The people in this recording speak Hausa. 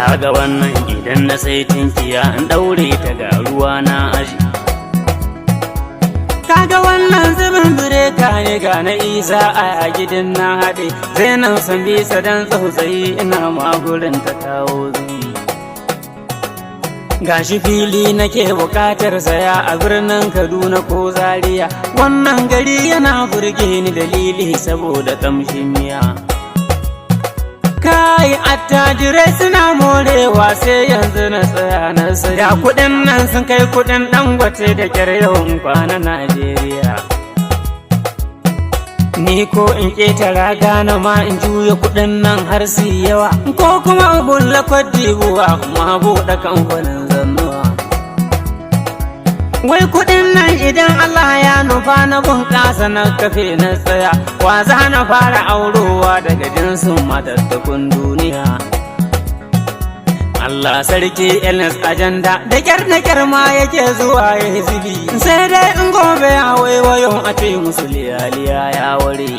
kaga wannan idan na sai tinkiya in daure ta ga ruwa na aji. Kaga wannan zubin bireka ne ga na isa a gidan na haɗe, zai nan san bisa dan tsautsayi ina magurin ta kawo zuyi. Gashi fili nake bukatar saya a birnin Kaduna ko Zaria, wannan gari yana burge ni dalili saboda kamshin miya. Kai attajirai suna morewa sai yanzu na tsaya na saya, kudin nan sun kai kudin Dangote da kyar yawan kwana Najeriya. Ni ko in ƙetara Ghana ma in juya kudin nan har su yawa, ko kuma in bulla Cote d'Ivoire ma buɗe kamfanin zannuwa. Wai kudin nan idan Allah ya nufa na bunƙasa na kafe na tsaya, wa za na fara aurowa daga jinsin matattakun duniya. Allah sarki Elnes ajanda da kyar ma yake zuwa ya zubi, sai dai in gobe ya waiwayon a ce musu liyaliya ya ware.